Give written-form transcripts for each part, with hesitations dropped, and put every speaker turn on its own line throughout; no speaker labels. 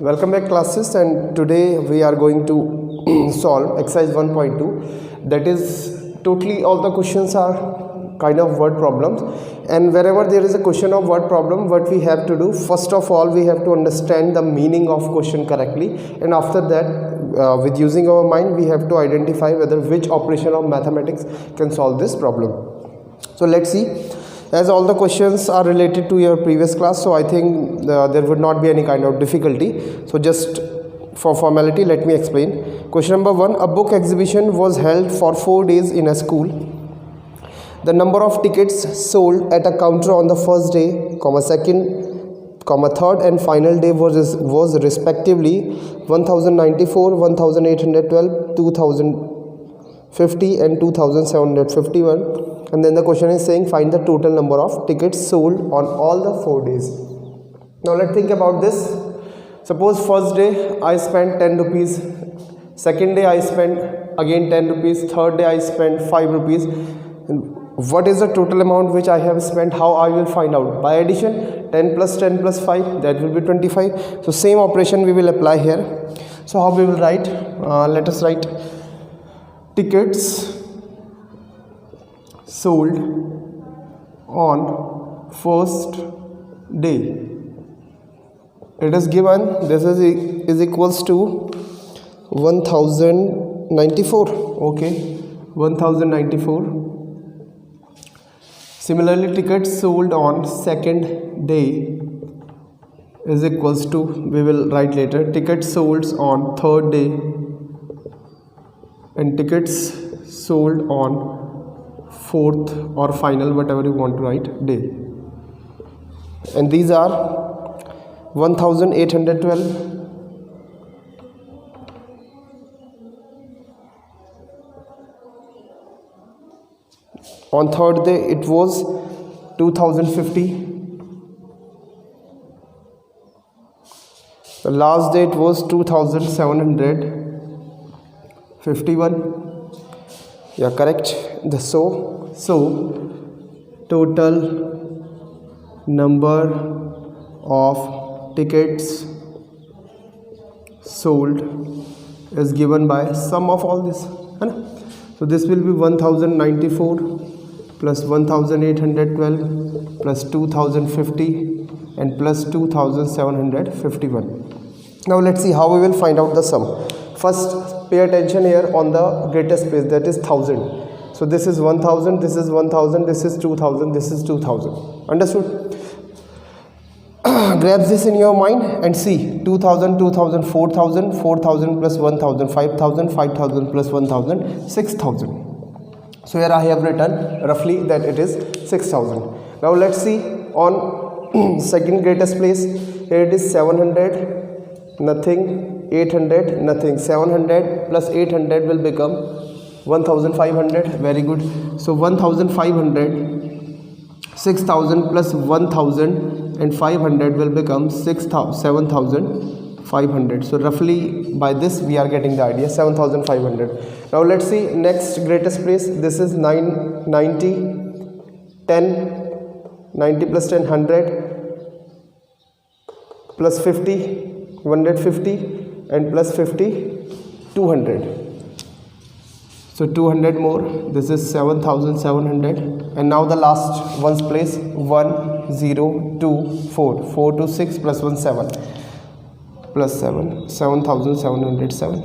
Welcome back classes, and today we are going to solve exercise 1.2. that is totally all the questions are kind of word problems, and wherever there is a question of word problem, what we have to do, first of all we have to understand the meaning of question correctly, and after that with using our mind we have to identify whether which operation of mathematics can solve this problem. So let's see. As all the questions are related to your previous class, so I think there would not be any kind of difficulty. So just for formality, let me explain. Question number 1, a book exhibition was held for 4 days in a school. The number of tickets sold at a counter on the first day, second, third and final day was respectively 1094, 1812, 2050 and 2751. And then the question is saying find the total number of tickets sold on all the 4 days. Now let's think about this. Suppose first day I spent 10 rupees, second day I spent again 10 rupees, third day I spent 5 rupees. What is the total amount which I have spent? How I will find out? By addition, 10 plus 10 plus 5, that will be 25. So same operation we will apply here. So how we will write? Let us write tickets sold on first day. It is given this is equals to 1094. Okay, 1094. Similarly, tickets sold on second day is equals to, we will write later, tickets sold on third day and tickets sold on fourth or final, whatever you want to write, day. And these are 1812, on third day it was 2050, the last day it was 2751. Yeah, correct. So total number of tickets sold is given by sum of all this. So this will be 1094 plus 1812 plus 2050 and plus 2751. Now let's see how we will find out the sum. First, pay attention here on the greatest place, that is 1000. So this is 1000, this is 1000, this is 2000, this is 2000. Understood? Grab this in your mind and see 2000, 2000, 4000, 4000 plus 1000, 5000, 5000 plus 1000, 6000. So here I have written roughly that it is 6000. Now let's see on second greatest place. Here it is 700, nothing, 800, nothing. 700 plus 800 will become 1500. Very good. So 1500, 6000 plus 1500 will become 7500. So roughly by this we are getting the idea, 7500. Now let's see next greatest place. This is 90, 10, 90 plus 10, 100 plus 50, 150 and plus 50, 200. So 200 more, this is 7700. And now the last one's place, 1 0 2 4, 4 to 6 plus 1 7 plus 7, 7707.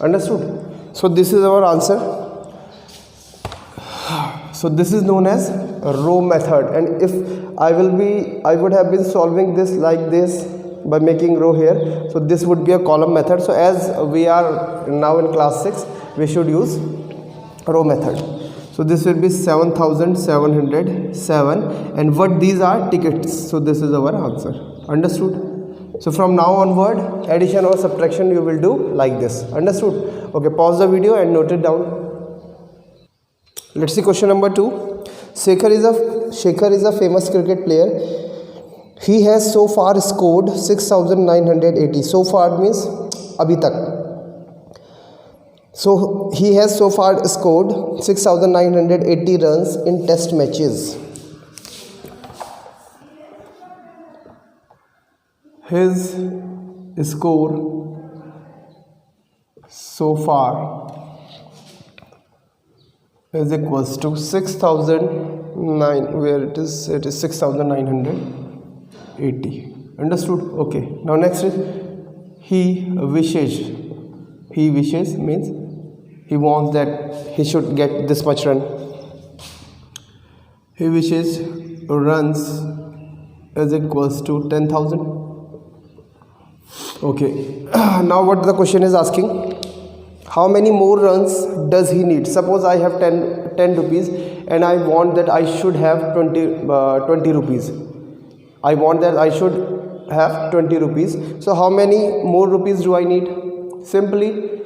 Understood? So this is our answer. So this is known as row method, and if I would have been solving this like this by making row here, so this would be a column method. So as we are now in class 6, we should use row method. So this will be 7707, and what these are? Tickets. So this is our answer. Understood? So from now onward, addition or subtraction you will do like this. Understood? Okay, pause the video and note it down. Let's see question number 2. Shekhar is a famous cricket player. He has so far scored 6,980. So far means अभी तक. So he has so far scored 6,980 runs in test matches. His score so far is equals to 6,009, where it is 6,980. Understood? Okay. Now next is he wishes. He wishes means he wants that he should get this much run. He wishes runs is equals to 10,000. Okay. Now what the question is asking, how many more runs does he need? Suppose I have 10 rupees and I want that I should have 20 rupees. I want that I should have 20 rupees. So how many more rupees do I need? Simply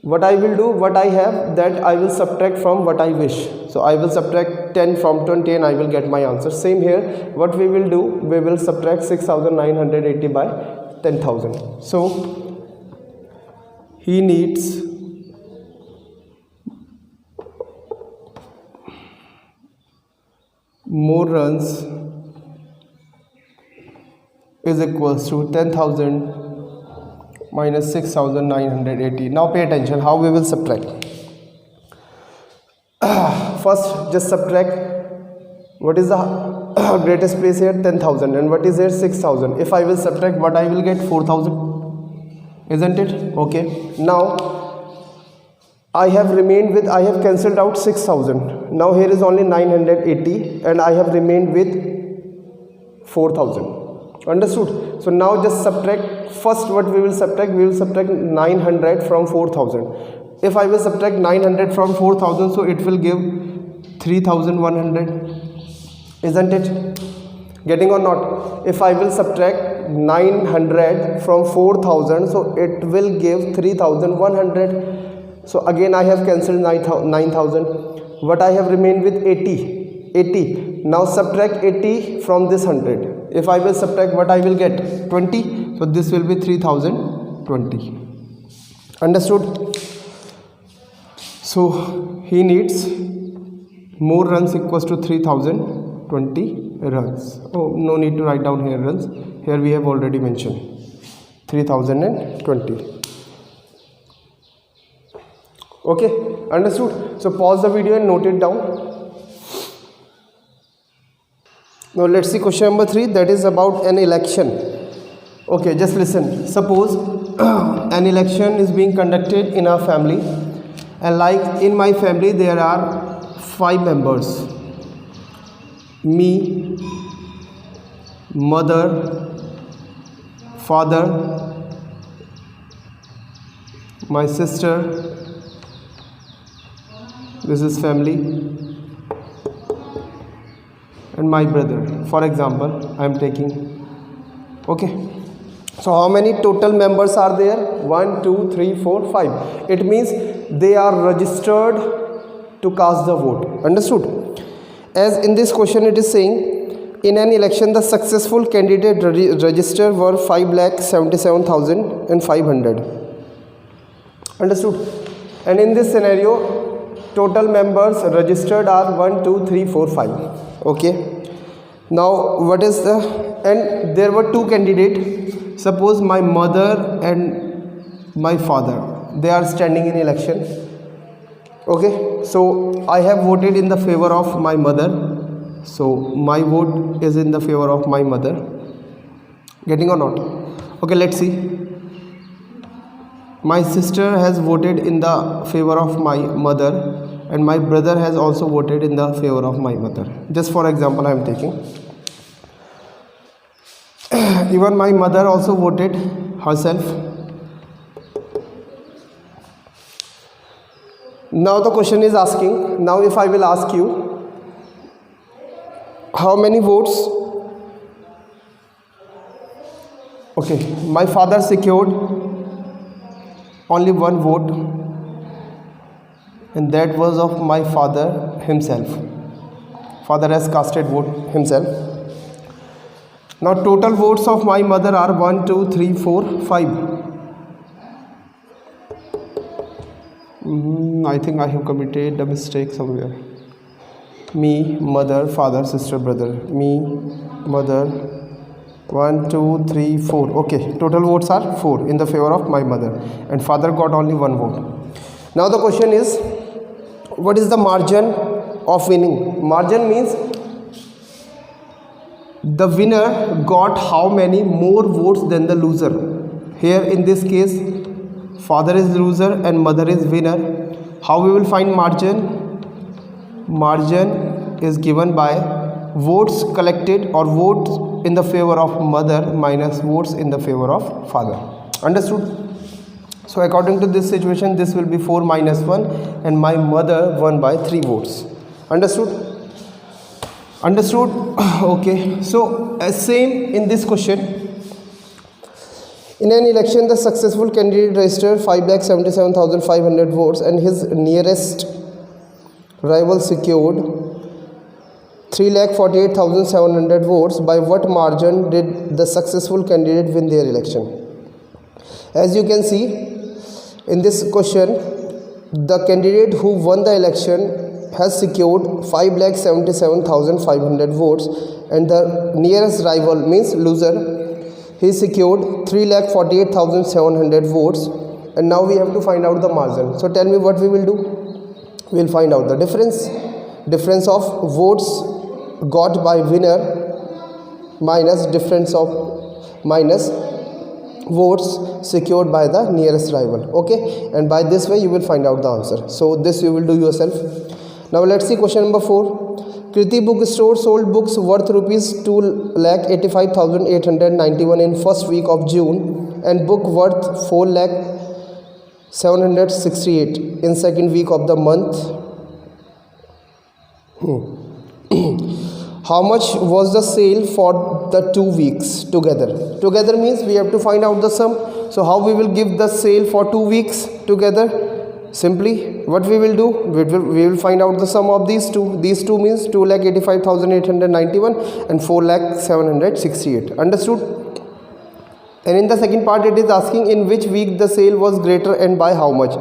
what I will do, what I have, that I will subtract from what I wish. So I will subtract 10 from 20 and I will get my answer. Same here, what we will do, we will subtract 6,980 by 10,000. So he needs more runs is equals to 10,000 minus 6,980. Now pay attention how we will subtract. First just subtract what is the greatest place here, 10,000, and what is here, 6,000. If I will subtract, what I will get, 4,000, isn't it? Okay. Now I have remained with, I have cancelled out 6,000. Now here is only 980 and I have remained with 4,000. Understood? So now just subtract. First what we will subtract, 900 from 4,000. If I will subtract 900 from 4,000, so it will give 3,100. Isn't it? Getting or not? If I will subtract 900 from 4,000, so it will give 3,100. So again I have cancelled 9,000. What I have remained with, 80. Now subtract 80 from this 100. If I will subtract, what I will get, 20. So this will be 3,020. Understood? So he needs more runs equals to 3,020 runs. Oh, no need to write down here runs. Here we have already mentioned 3,020. Okay, understood? So pause the video and note it down. Now let's see question number 3, that is about an election. Okay, just listen. Suppose an election is being conducted in our family, and like in my family there are 5 members: me, mother, father, my sister, this is family, and my brother. For example, I am taking. Okay. So how many total members are there? 1, 2, 3, 4, 5. It means they are registered to cast the vote. Understood? As in this question it is saying, in an election the successful candidate registered were 5,77,500. Understood? And in this scenario, total members registered are 1, 2, 3, 4, 5. Okay. Now what is the, and there were 2 candidates. Suppose my mother and my father, they are standing in election. Okay. So I have voted in the favor of my mother. So my vote is in the favor of my mother. Getting or not? Okay, let's see. My sister has voted in the favor of my mother, and my brother has also voted in the favor of my mother. Just for example I am taking. Even my mother also voted herself. Now the question is asking, now if I will ask you, how many votes? Okay, my father secured only 1 vote, and that was of my father himself. Father has casted vote himself. Now total votes of my mother are 1, 2, 3, 4, 5. I think I have committed a mistake somewhere. Me, mother, father, sister, brother. Me, mother. 1, 2, 3, 4. Okay, total votes are 4 in the favor of my mother, and father got only 1 vote. Now the question is, what is the margin of winning? Margin means the winner got how many more votes than the loser. Here in this case, father is loser and mother is winner. How we will find margin? Margin is given by votes collected or votes in the favor of mother minus votes in the favor of father. Understood? So according to this situation, this will be 4 minus 1, and my mother won by 3 votes. Understood? Understood? Okay. So same in this question. In an election, the successful candidate registered 5,77,500 votes, and his nearest rival secured 3,48,700 votes. By what margin did the successful candidate win their election? As you can see in this question, the candidate who won the election has secured 5,77,500 votes, and the nearest rival means loser, he secured 3,48,700 votes. And now we have to find out the margin. So tell me what we will do. We will find out the difference of votes got by winner minus minus votes secured by the nearest rival. Okay, and by this way you will find out the answer. So this you will do yourself. Now let's see question number 4. Kriti Bookstore sold books worth rupees 2,85,891 in first week of June, and book worth 4,768 in second week of the month. How much was the sale for the 2 weeks together? Together means we have to find out the sum. So how we will give the sale for 2 weeks together? Simply what we will do, we will find out the sum of these two. These two means 2,85,891 and 4,768. Understood? And in the second part it is asking in which week the sale was greater and by how much.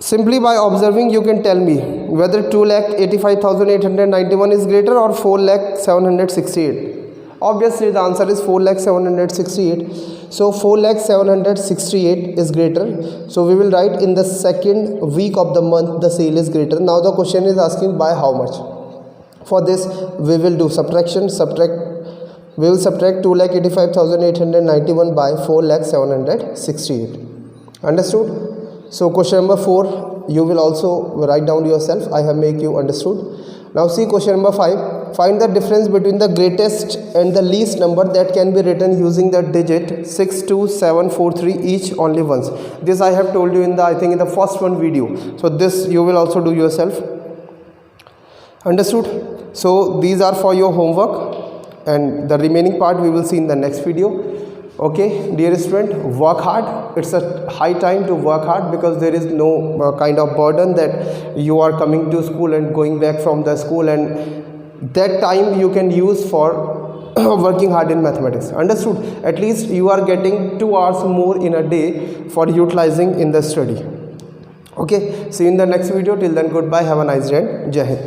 Simply by observing you can tell me whether 2,85,891 is greater or 4,768. Obviously the answer is 4,768. So 4,768 is greater. So we will write in the second week of the month the sale is greater. Now the question is asking by how much. For this we will do subtraction. We will subtract 2,85,891 by 4,768. Understood? So question number 4 you will also write down yourself. I have make you understood. Now see question number 5. Find the difference between the greatest and the least number that can be written using the digit 62743 each only once. This I have told you in the in the first one video. So this you will also do yourself. Understood? So these are for your homework, and the remaining part we will see in the next video. Okay, dear student, work hard. It's a high time to work hard because there is no kind of burden that you are coming to school and going back from the school, and that time you can use for working hard in mathematics. Understood? At least you are getting 2 hours more in a day for utilizing in the study. Okay, see you in the next video. Till then, goodbye. Have a nice day. Jai Hind.